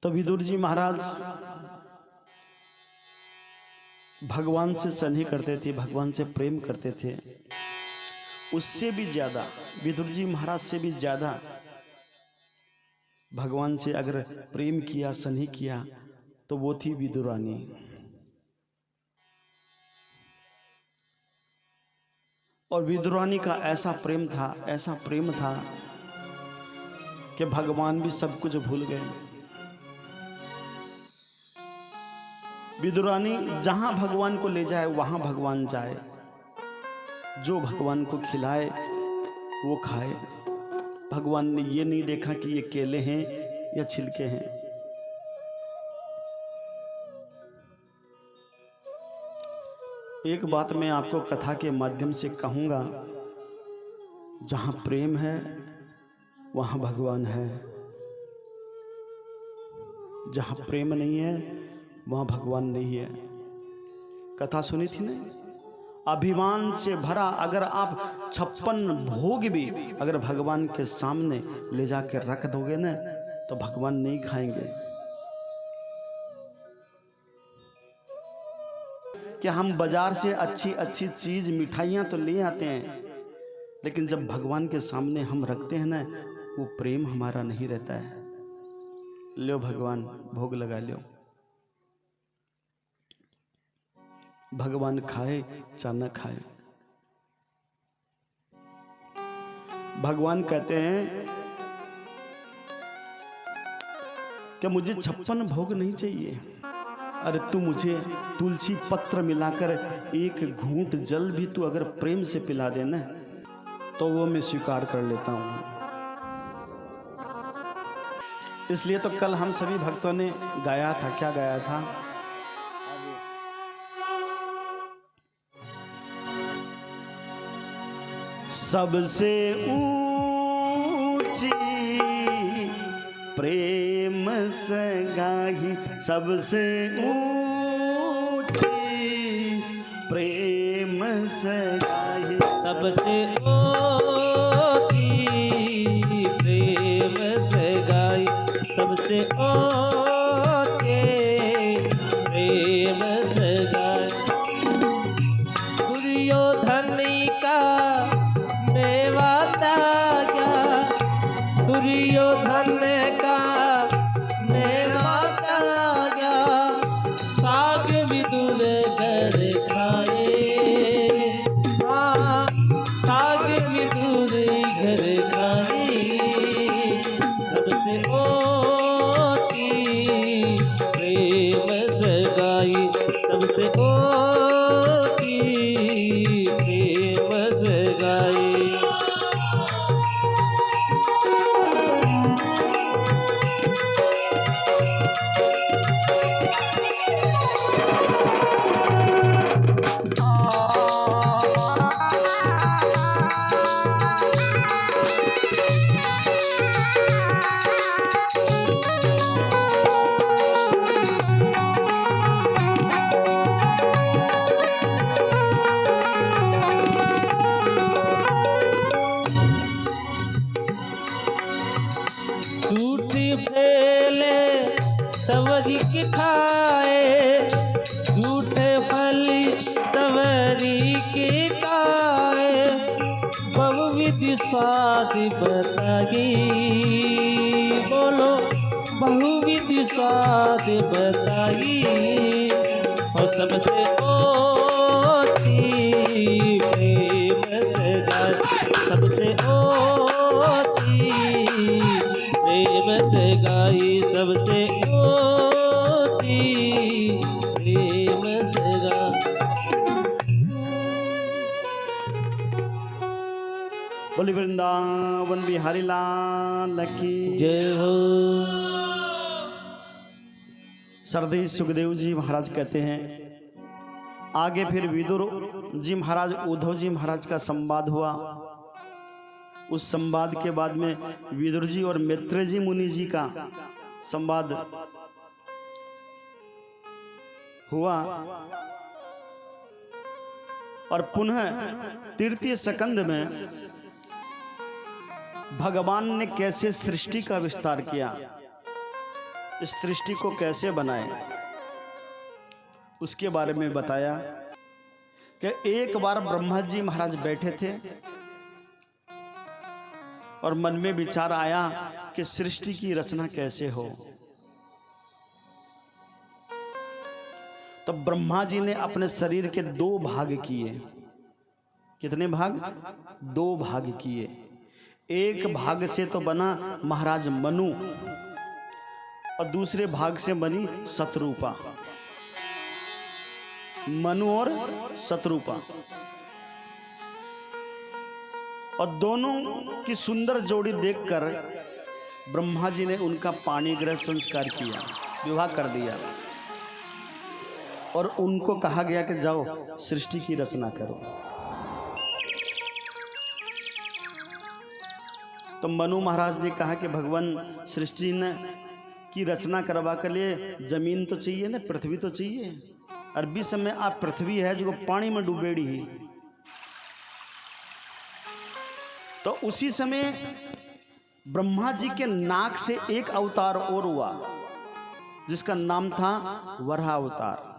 तो विदुर जी महाराज भगवान से स्नेह करते थे, भगवान से प्रेम करते थे। उससे भी ज्यादा विदुर जी महाराज से भी ज्यादा भगवान से अगर प्रेम किया, स्नेह किया तो वो थी विदुरानी। और विदुरानी का ऐसा प्रेम था, ऐसा प्रेम था कि भगवान भी सब कुछ भूल गए। विदुरानी जहां भगवान को ले जाए वहां भगवान जाए, जो भगवान को खिलाए वो खाए। भगवान ने ये नहीं देखा कि ये केले हैं या छिलके हैं। एक बात मैं आपको कथा के माध्यम से कहूंगा, जहां प्रेम है वहां भगवान है, जहां प्रेम नहीं है वहां भगवान नहीं है। कथा सुनी थी ना, अभिमान से भरा अगर आप 56 भोग भी अगर भगवान के सामने ले जाकर रख दोगे ना तो भगवान नहीं खाएंगे। कि हम बाजार से अच्छी अच्छी चीज मिठाइयां तो ले आते हैं, लेकिन जब भगवान के सामने हम रखते हैं ना वो प्रेम हमारा नहीं रहता है। लो भगवान भोग लगा लो, भगवान खाए चाहे न खाए। भगवान कहते हैं कि मुझे 56 भोग नहीं चाहिए। अरे तू मुझे तुलसी पत्र मिलाकर एक घूंट जल भी तू अगर प्रेम से पिला देना तो वो मैं स्वीकार कर लेता हूं। इसलिए तो कल हम सभी भक्तों ने गाया था, क्या गाया था? सबसे ऊंची प्रेम सगाही, सबसे ऊंची प्रेम सगाही, सबसे ऊंची प्रेम सगाई, सबसे ऊंची प्रेम सगाई। दुर्योधन का मेवा त्यागा, दुर्योधन का मेवा त्यागा, साग विदुर घर खाए, हाँ साग विदुर घर खाए। सबसे ऊंची प्रेम सगाई, सबसे ऊंची प्रेम सगाई। झूठी फैले सवरी के खाए, झूठे फली सवरी के खाए। बहुविधि स्वाद बताई, बोलो बहुविधि स्वाद बताई। और सबसे ऊंची प्रेम सगाई, सबसे ऊंची प्रेम सगाई, सबसे ऊंची प्रेम सगाई। बोली वृंदावन बिहारी लाल की जय हो। सरदेव सुखदेव जी महाराज कहते हैं, आगे फिर विदुर जी महाराज उद्धव जी महाराज का संवाद हुआ। उस संवाद के बाद में विदुर जी और मैत्रेय जी मुनि जी का संवाद हुआ। और पुनः तृतीय स्कंद में भगवान ने कैसे सृष्टि का विस्तार किया, इस सृष्टि को कैसे बनाए उसके बारे में बताया कि एक बार ब्रह्मा जी महाराज बैठे थे और मन में विचार आया कि सृष्टि की रचना कैसे हो। तो ब्रह्मा जी ने अपने शरीर के 2 भाग किए। कितने भाग? 2 भाग किए। एक भाग से तो बना महाराज मनु और दूसरे भाग से बनी शतरूपा। मनु और शतरूपा, और दोनों की सुंदर जोड़ी देखकर ब्रह्मा जी ने उनका पाणी ग्रह संस्कार किया, विवाह कर दिया और उनको कहा गया कि जाओ सृष्टि की रचना करो। तो मनु महाराज ने कहा कि भगवान सृष्टि की रचना करवा के लिए जमीन तो चाहिए ना, पृथ्वी तो चाहिए। अरबी समय आप पृथ्वी है जो पानी में डूबेड़ी ही। तो उसी समय ब्रह्मा जी के नाक से एक अवतार और हुआ जिसका नाम था वराह अवतार।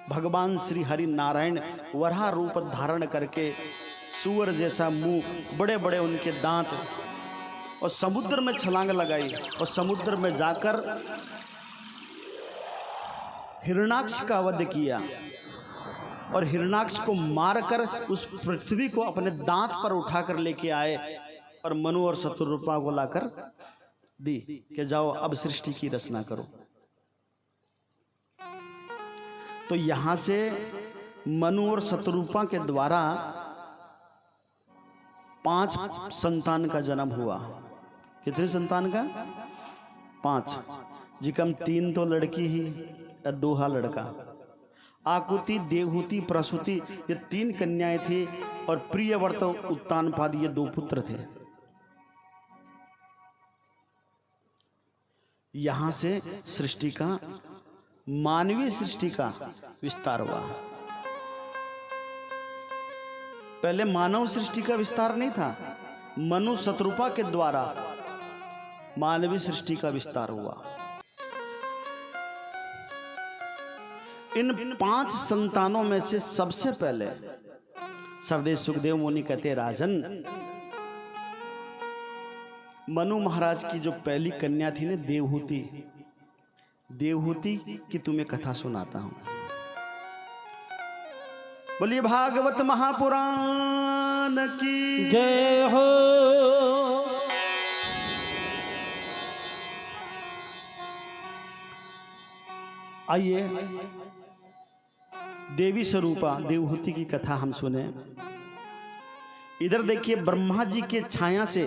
भगवान श्री हरि नारायण वराह रूप धारण करके सूअर जैसा मुंह, बड़े बड़े उनके दांत, और समुद्र में छलांग लगाई और समुद्र में जाकर हिरणाक्ष का वध किया और हिरणाक्ष को मारकर उस पृथ्वी को अपने दांत पर उठाकर लेके आए और मनु और शतरूपा को लाकर दी कि जाओ अब सृष्टि की रचना करो। तो यहां से मनु और शतरूपा के द्वारा 5 संतान का जन्म हुआ। कितने संतान का? 5। जिकम 3 तो लड़की ही, 2 लड़का। आकुति, देवहूति, प्रसूति ये 3 कन्याएं थी और प्रियव्रत, उत्तानपाद ये 2 पुत्र थे। यहां से सृष्टि का, मानवीय सृष्टि का विस्तार हुआ। पहले मानव सृष्टि का विस्तार नहीं था, मनु शतरूपा के द्वारा मानवीय सृष्टि का विस्तार हुआ। इन 5 संतानों में से सबसे पहले सरदेव सुखदेव मुनि कहते, राजन, मनु महाराज की जो पहली कन्या थी ना देवहूति, देवहूति की तुम्हें कथा सुनाता हूं। बोलिए भागवत महापुराण की जय हो। आइए देवी स्वरूपा देवहूति की कथा हम सुने। इधर देखिए, ब्रह्मा जी के छाया से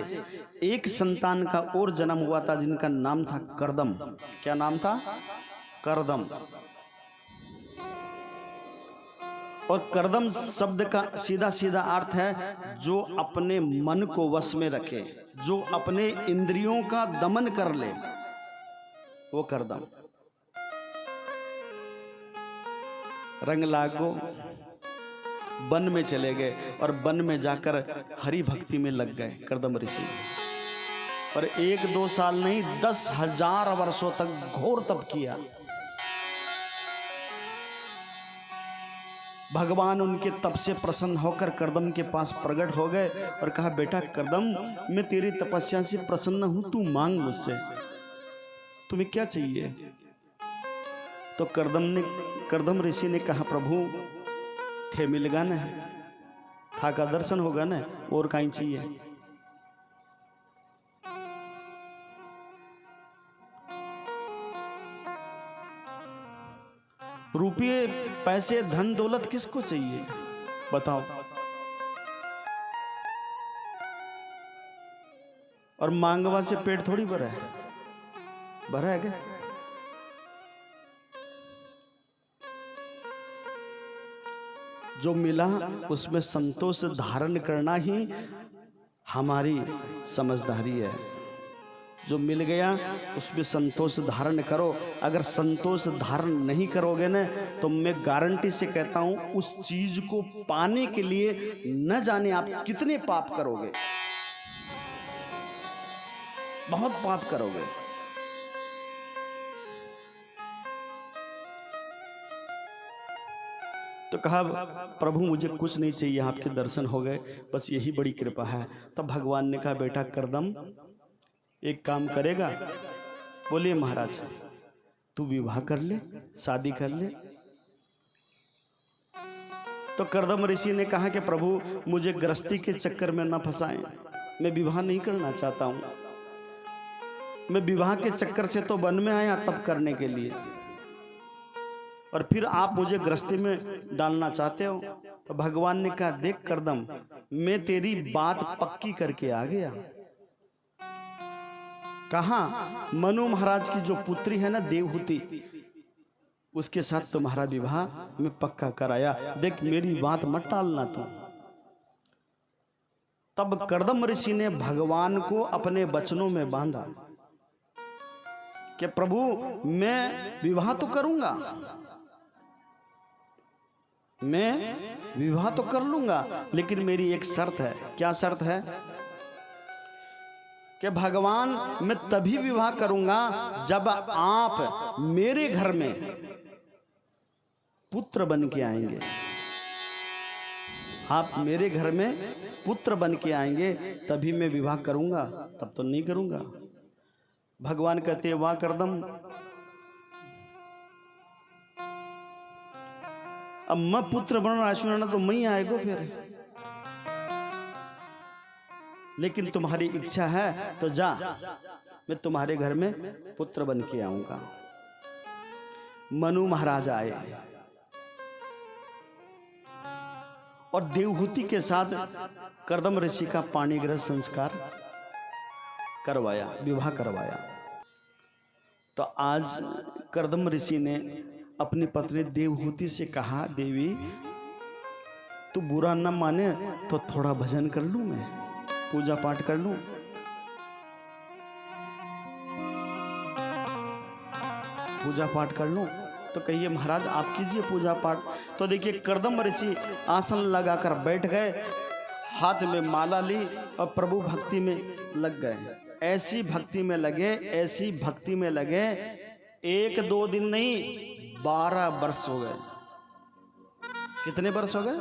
एक संतान का और जन्म हुआ था जिनका नाम था कर्दम। क्या नाम था? कर्दम। और कर्दम शब्द का सीधा सीधा अर्थ है जो अपने मन को वश में रखे, जो अपने इंद्रियों का दमन कर ले, वो कर्दम। रंग लागो वन में चले गए और वन में जाकर हरि भक्ति में लग गए कर्दम ऋषि। और 1-2 साल नहीं, 10,000 वर्षों तक घोर तप किया। भगवान उनके तप से प्रसन्न होकर कर्दम के पास प्रकट हो गए और कहा, बेटा कर्दम, मैं तेरी तपस्या से प्रसन्न हूं, तू मांग मुझसे, तुम्हें क्या चाहिए? तो कर्दम ऋषि ने कहा, प्रभु थे मिलगा ना, था का दर्शन होगा ना, और कहीं चाहिए? रुपये, पैसे, धन दौलत किसको चाहिए बताओ? और मांगवा से पेट थोड़ी भरा है, भरा है क्या? जो मिला उसमें संतोष धारण करना ही हमारी समझदारी है। जो मिल गया उसमें संतोष धारण करो। अगर संतोष धारण नहीं करोगे ना, तो मैं गारंटी से कहता हूं उस चीज को पाने के लिए न जाने आप कितने पाप करोगे। बहुत पाप करोगे। तो कहा प्रभु मुझे कुछ नहीं चाहिए, आपके दर्शन हो गए, बस यही बड़ी कृपा है। तब भगवान ने कहा बेटा करदम एक काम करेगा? बोलिए महाराज, तू विवाह कर ले, शादी कर ले। तो करदम ऋषि ने कहा कि प्रभु मुझे गृहस्थी के चक्कर में ना फंसाएं, मैं विवाह नहीं करना चाहता हूं। मैं विवाह के चक्कर से तो वन में आया तब करने के लिए, और फिर आप मुझे गृहस्थी में डालना चाहते हो। तो भगवान ने कहा देख करदम, मैं तेरी बात पक्की करके आ गया। कहा मनु महाराज की जो पुत्री है ना देवहूति, उसके साथ तुम्हारा विवाह मैं पक्का कराया। देख मेरी बात मत टालना तू। तब करदम ऋषि ने भगवान को अपने वचनों में बांधा कि प्रभु मैं विवाह तो करूंगा, मैं विवाह तो कर लूंगा, लेकिन मेरी एक शर्त है। क्या शर्त है? कि भगवान मैं तभी विवाह करूंगा जब आप मेरे घर में पुत्र बन के आएंगे। आप मेरे घर में पुत्र बन के आएंगे तभी मैं विवाह करूंगा, तब तो नहीं करूंगा। भगवान कहते वाह करदम, अब मैं पुत्र बनना सुनाना तो मैं ही आएगा फिर, लेकिन तुम्हारी इच्छा है तो जा, मैं तुम्हारे घर में पुत्र बन के आऊंगा। मनु महाराज आए और देवहूति के साथ करदम ऋषि का पाणिग्रह संस्कार करवाया, विवाह करवाया। तो आज करदम ऋषि ने अपनी पत्नी देवहूति से कहा देवी तू बुरा न माने तो थोड़ा भजन कर लूं, मैं पूजा पाठ कर लूं। पूजा पाठ कर लूं? तो कहिए महाराज आप कीजिए पूजा पाठ। तो देखिए करदम ऋषि आसन लगाकर बैठ गए, हाथ में माला ली और प्रभु भक्ति में लग गए। ऐसी भक्ति में लगे, ऐसी भक्ति में लगे, 1-2 दिन नहीं 12 वर्ष हो गए। कितने वर्ष हो गए?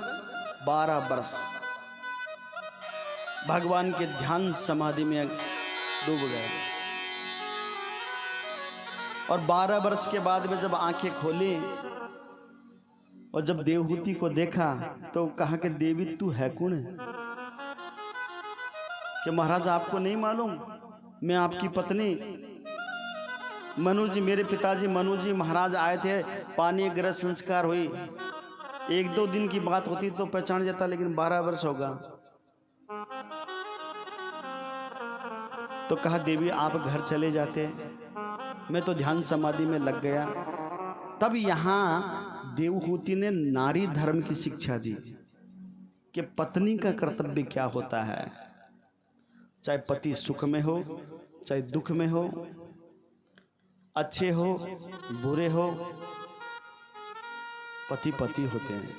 12 वर्ष भगवान के ध्यान समाधि में डूब गए। और 12 वर्ष के बाद में जब आंखें खोली और जब देवहूति को देखा तो कहा कि देवी तू है कौन है? कि महाराज आपको नहीं मालूम, मैं आपकी पत्नी मनु जी, मेरे पिताजी मनु जी महाराज आए थे, पानी ग्रह संस्कार हुई। 1-2 दिन की बात होती तो पहचान जाता, लेकिन 12 वर्ष होगा। तो कहा देवी आप घर चले जाते, मैं तो ध्यान समाधि में लग गया। तब यहाँ देवहूति ने नारी धर्म की शिक्षा दी कि पत्नी का कर्तव्य क्या होता है, चाहे पति सुख में हो चाहे दुख में हो, अच्छे हो बुरे हो, पति पति होते हैं।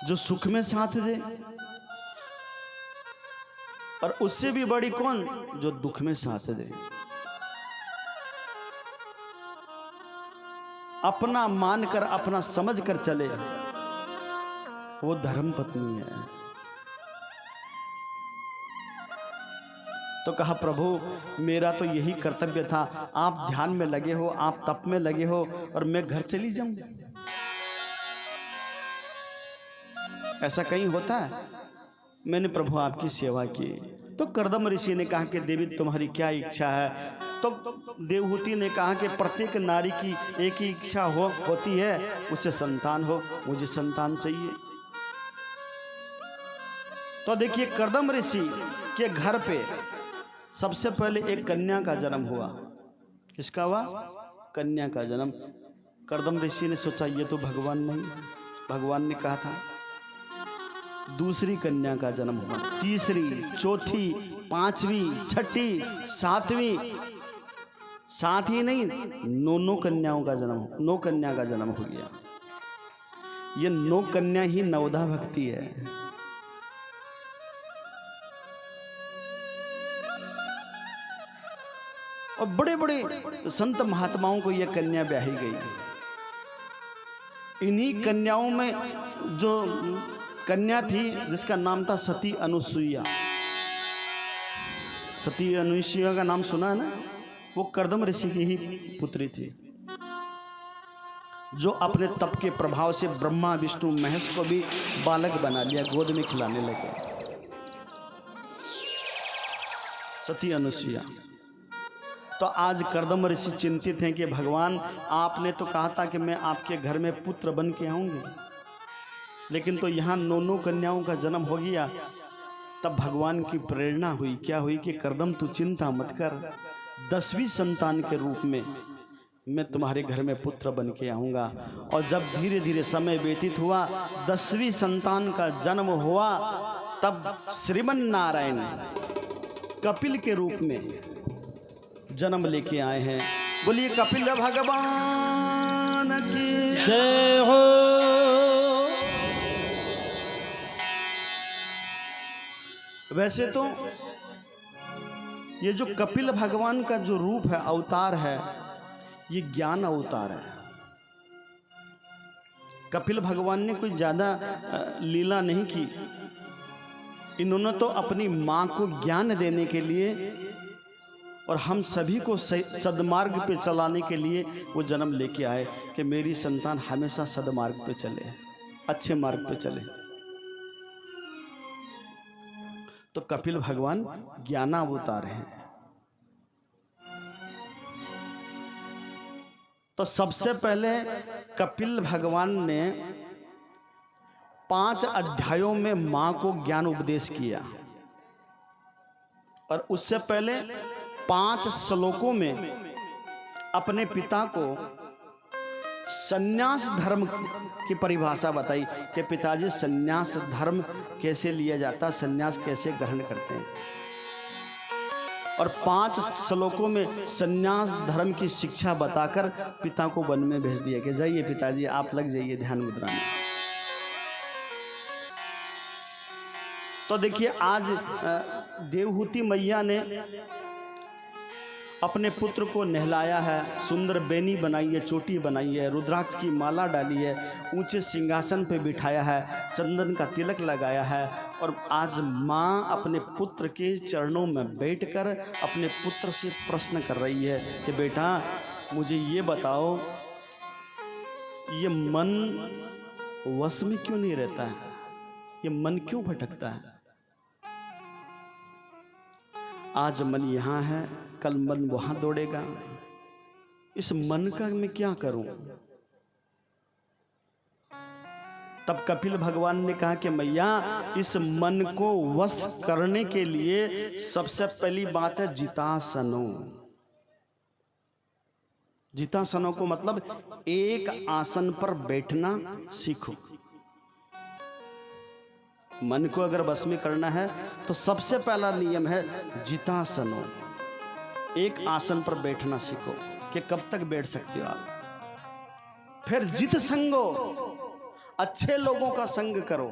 जो सुख में साथ दे, और उससे भी बड़ी कौन, जो दुख में साथ दे। अपना मानकर अपना समझ कर चले, वो धर्म पत्नी है। तो कहा प्रभु मेरा तो यही कर्तव्य था, आप ध्यान में लगे हो, आप तप में लगे हो, और मैं घर चली जाऊं? ऐसा कहीं होता है? मैंने प्रभु आपकी सेवा की। तो करदम ऋषि ने कहा कि देवी तुम्हारी क्या इच्छा है? तो देवहूति ने कहा कि प्रत्येक नारी की एक ही इच्छा होती है, उससे संतान हो, मुझे संतान चाहिए। तो देखिए करदम ऋषि के घर पे सबसे पहले एक कन्या का जन्म हुआ। किसका हुआ? कन्या का जन्म। करदम ऋषि ने सोचा ये तो भगवान नहीं, भगवान ने कहा था। दूसरी कन्या का जन्म हुआ, तीसरी, चौथी, पांचवी, छठी, सातवीं, साथ ही नहीं 9 कन्याओं का जन्म, 9 कन्या का जन्म हो गया। ये 9 कन्या ही नवधा भक्ति है। और बड़े बड़े संत महात्माओं को यह कन्या ब्याही गई। इन्हीं कन्याओं में जो कन्या थी जिसका नाम था सती अनुसुईया। सती अनुसुईया का नाम सुना है ना? वो कर्दम ऋषि की ही पुत्री थी, जो अपने तप के प्रभाव से ब्रह्मा विष्णु महेश को भी बालक बना लिया, गोद में खिलाने लगे। सती अनुसुईया। तो आज कर्दम ऋषि चिंतित हैं कि भगवान आपने तो कहा था कि मैं आपके घर में पुत्र बन के आऊंगी, लेकिन तो यहाँ 9 कन्याओं का जन्म हो गया। तब भगवान की प्रेरणा हुई, क्या हुई कि कर्दम तू चिंता मत कर, 10वीं संतान के रूप में मैं तुम्हारे घर में पुत्र बन के आऊँगा। और जब धीरे धीरे समय व्यतीत हुआ, 10वीं संतान का जन्म हुआ, तब श्रीमन नारायण कपिल के रूप में जन्म लेके आए हैं। बोलिए कपिल भगवान की जय हो। वैसे तो ये जो कपिल भगवान का जो रूप है, अवतार है, ये ज्ञान अवतार है। कपिल भगवान ने कोई ज्यादा लीला नहीं की। इन्होंने तो अपनी मां को ज्ञान देने के लिए और हम सभी को सदमार्ग पे चलाने के लिए वो जन्म लेके आए कि मेरी संतान हमेशा सदमार्ग पे चले, अच्छे मार्ग पे चले। तो कपिल भगवान ज्ञानावतार हैं। तो सबसे पहले कपिल भगवान ने 5 अध्यायों में मां को ज्ञान उपदेश किया, और उससे पहले 5 श्लोकों में अपने पिता को सन्यास धर्म की परिभाषा बताई कि पिताजी सन्यास धर्म कैसे लिया जाता, सन्यास कैसे ग्रहण करते हैं। और 5 श्लोकों में सन्यास धर्म की शिक्षा बताकर पिता को वन में भेज दिया कि जाइए पिताजी आप लग जाइए ध्यान मुद्रा में। तो देखिए आज देवहूति मैया ने अपने पुत्र को नहलाया है, सुंदर बेनी बनाई है, चोटी बनाई है, रुद्राक्ष की माला डाली है, ऊंचे सिंहासन पे बिठाया है, चंदन का तिलक लगाया है। और आज माँ अपने पुत्र के चरणों में बैठकर अपने पुत्र से प्रश्न कर रही है कि बेटा मुझे ये बताओ, ये मन वश में क्यों नहीं रहता है, ये मन क्यों भटकता है? आज मन यहाँ है, कल मन वहां दौड़ेगा, इस मन का मैं क्या करूं? तब कपिल भगवान ने कहा कि मैया इस मन को वश करने के लिए सबसे पहली बात है जितासनो। जितासनो को मतलब एक आसन पर बैठना सीखो। मन को अगर वश में करना है तो सबसे पहला नियम है जितासनो, एक आसन पर बैठना सीखो कि कब तक बैठ सकते हो आप। फिर जित संगो, अच्छे लोगों का संग करो,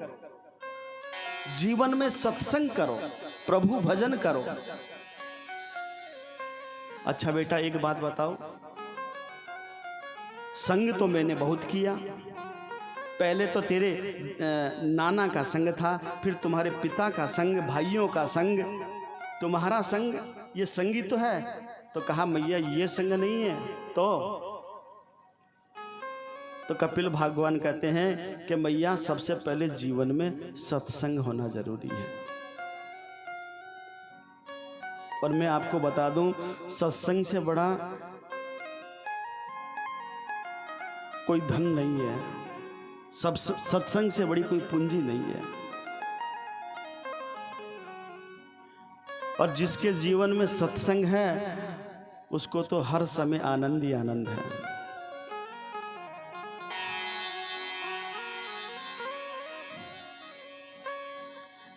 जीवन में सत्संग करो, प्रभु भजन करो। अच्छा बेटा एक बात बताओ, संग तो मैंने बहुत किया, पहले तो तेरे नाना का संग था, फिर तुम्हारे पिता का संग, भाइयों का संग, तुम्हारा संग, ये संगी तो है। तो कहा मैया ये संग नहीं है तो कपिल भगवान कहते हैं कि मैया सबसे पहले जीवन में सत्संग होना जरूरी है। और मैं आपको बता दूं, सत्संग से बड़ा कोई धन नहीं है, सत्संग से बड़ी कोई पूंजी नहीं है। और जिसके जीवन में सत्संग है उसको तो हर समय आनंद ही आनंद है।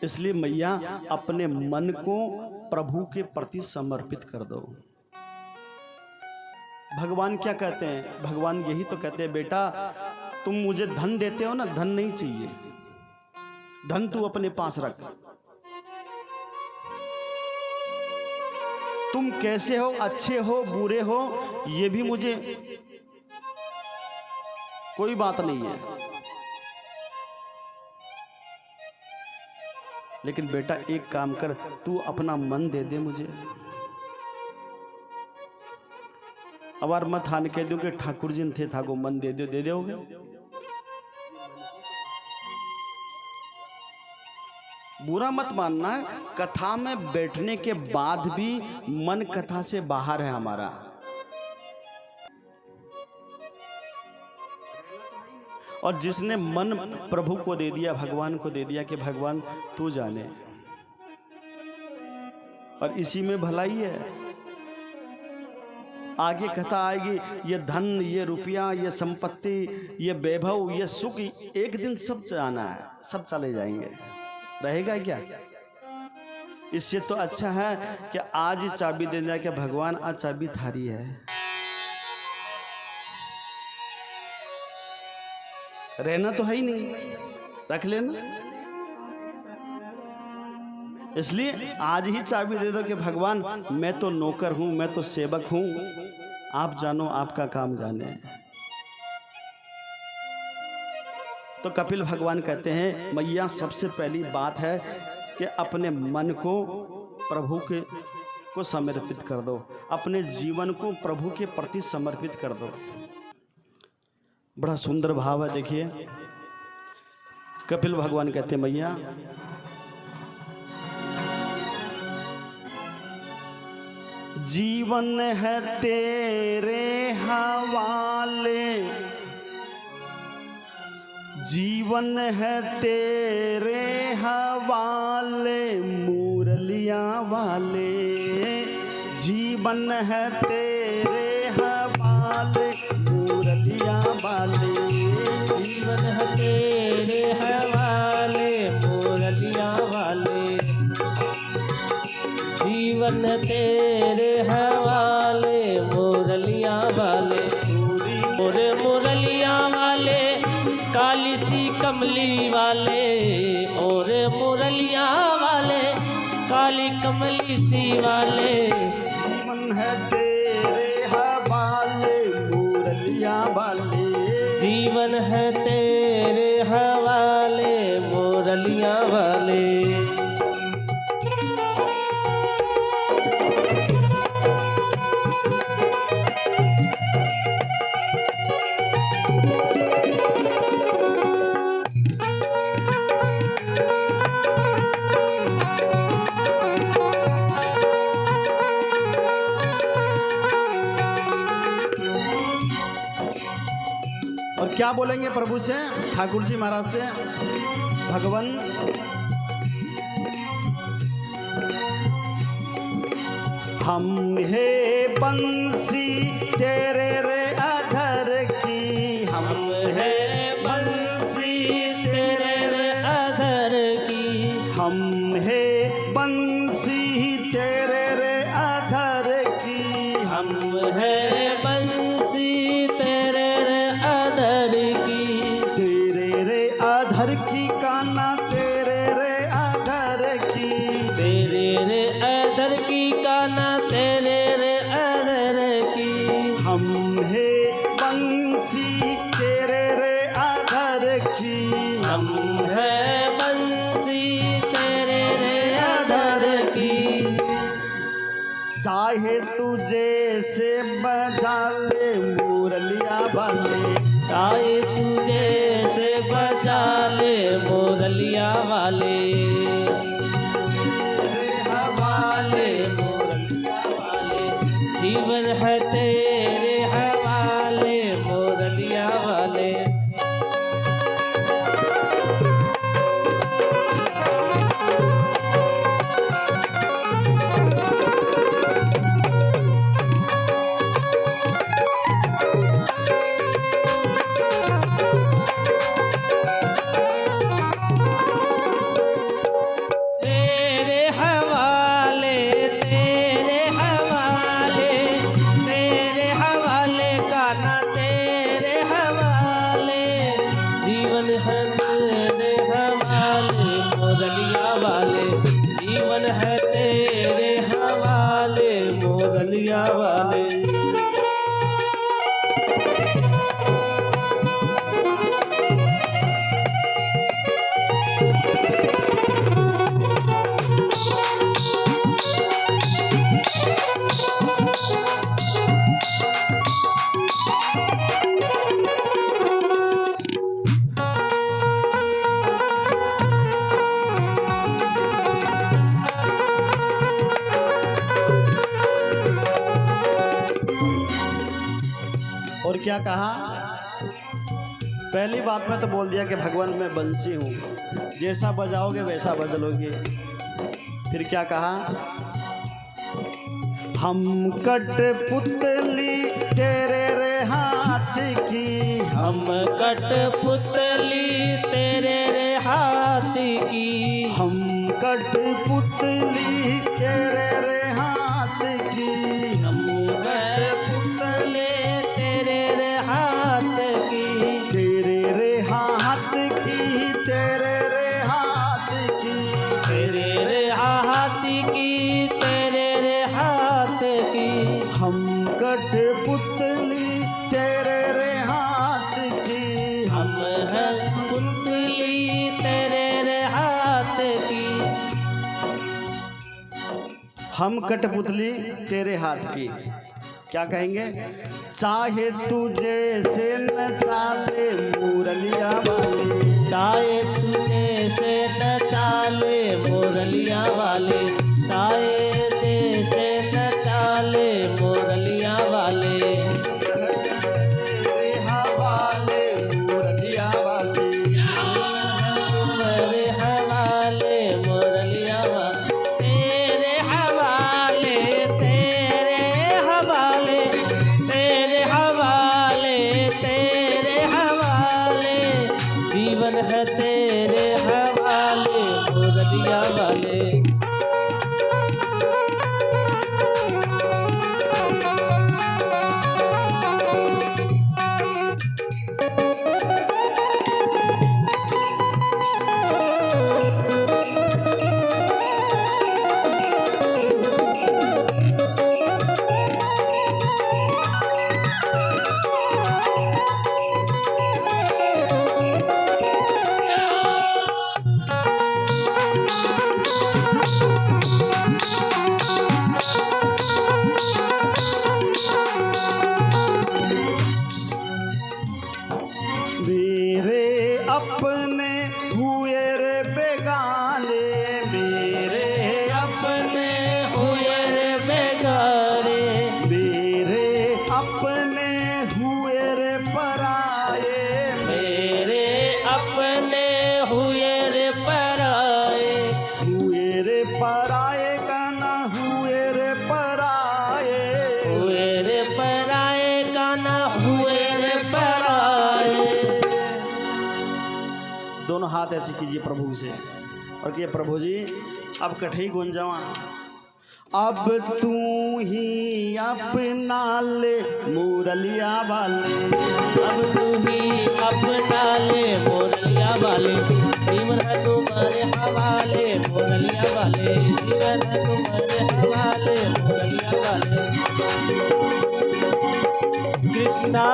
इसलिए मैया अपने मन को प्रभु के प्रति समर्पित कर दो। भगवान क्या कहते हैं? भगवान यही तो कहते हैं, बेटा तुम मुझे धन देते हो ना, धन नहीं चाहिए, धन तू अपने पास रख, तुम कैसे हो, अच्छे हो बुरे हो, ये भी मुझे कोई बात नहीं है, लेकिन बेटा एक काम कर, तू अपना मन दे दे मुझे। अब यार मत हान कह दूं कि ठाकुर जी थे था को मन दे दो, दे दोगे? बुरा मत मानना, कथा में बैठने के बाद भी मन कथा से बाहर है हमारा। और जिसने मन प्रभु को दे दिया, भगवान को दे दिया कि भगवान तू जाने, और इसी में भलाई है। आगे कथा आएगी, ये धन, ये रुपया, ये संपत्ति, ये वैभव, ये सुख, एक दिन सब जाना है, सब चले जाएंगे, रहेगा क्या? इससे तो अच्छा है कि आज ही चाबी दे दिया कि भगवान आज चाबी थारी है, रहना तो है ही नहीं, रख लेना। इसलिए आज ही चाबी दे दो कि भगवान मैं तो नौकर हूं, मैं तो सेवक हूं, आप जानो, आपका काम जाने। तो कपिल भगवान कहते हैं मैया सबसे पहली बात है कि अपने मन को प्रभु के को समर्पित कर दो, अपने जीवन को प्रभु के प्रति समर्पित कर दो। बड़ा सुंदर भाव है, देखिए कपिल भगवान कहते हैं मैया जीवन है तेरे हवाले, जीवन है तेरे हवाले मुरलिया वाले, जीवन है तेरे हवाले मुरलिया वाले, जीवन है तेरे हवाले मुरलिया वाले, जीवन तेरे हवाले मुरलिया वाले, और मुरलिया वाले काली सी कमली वाले, और मुरलिया वाले काली कमली सी वाले, जीवन है तेरे हवाले मुरलिया वाले, जीवन है तेरे हवाले मुरलिया वाले। और क्या बोलेंगे प्रभु से, ठाकुर जी महाराज से, भगवान हम है बंसी तेरे रे अधर की, हम है बंसी तेरे रे अधर की, हम है बंसी तेरे रे अधर की, हम है बंसी तेरे रे अधर की, तेरे रे अधर की काना तेरे रे अधर की, तेरे रे अधर की काना तेरे रे अधर की, हम है बंसी तेरे रे अधर की, हम है बंसी तेरे रे अधर की, चाहे तुझे से बजा ले मुरलिया वाले, चाहे तुझे से बजा ले मुरलिया वाले, हवाले मुरलिया वाले, जीवन है तेरे हवाले मुरलिया वाले। क्या कहा? पहली बात में तो बोल दिया कि भगवान मैं बंसी हूँ, जैसा बजाओगे वैसा बजलोगे। फिर क्या कहा? हम कठपुतली तेरे रे हाथ की, हम कठपुतली तेरे रे हाथ की, हम कठपुतली तेरे रे हाथ की, हम कठपुतली तेरे रे हाथ की, तेरे रे हाथ की, तेरे रे हाथ की, तेरे रे हाथ की, तेरे रे हाथ की, हम कठपुतली तेरे रे हाथ की, हम है पुतली तेरे रे हाथ की, हम कठपुतली तेरे हाथ की। क्या कहेंगे? चाहे तुझे से न चाले मुरलिया वाले, चाहे तुझे से न चाले मुरलिया वाले, चाहे जैसे न चाले मुरलिया वाले, तेरे हवाले मुरलिया वाले, तुम्हारे हवाले मुरलिया वाले, तेरे हवाले, तेरे हवाले, तेरे हवाले, तेरे हवाले, जीवन है तेरे हवाले मुरलिया वाले। मेरे अपने हुए रे बेगाने, मेरे अपने हुए रे बेगारे, मेरे अपने हुए रे पराए, मेरे अपने हुए रे पराए, हुए रे पराए का ना हुए रे पराए, हुए रे पराए का ना हुए रे पराए। दोनों हाथ ऐसे कीजिए प्रभु से और कहिए प्रभु जी अब कठई गुंजवा, अब तू ही अपना ले मुरलिया वाले, अब तू ही अपना ले मुरलिया वाले, जीवन है तुम्हारे हवाले मुरलिया वाले, जीवन है तुम्हारे हवाले मुरलिया वाले। कृष्णा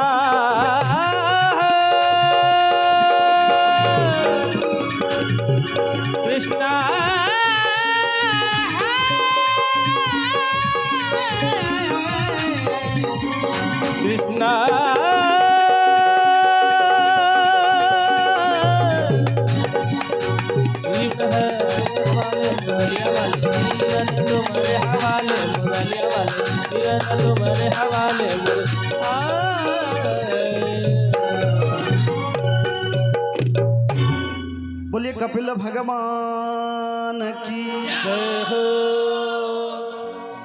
कृष्णा कृष्णा जीवन है तुम्हारे मुरलिया वाले, जीवन है तुम्हारे हवाले मुरलिया वाले, जीवन है तुम्हारे हवाले बोलिए कपिल भगवान की जय हो।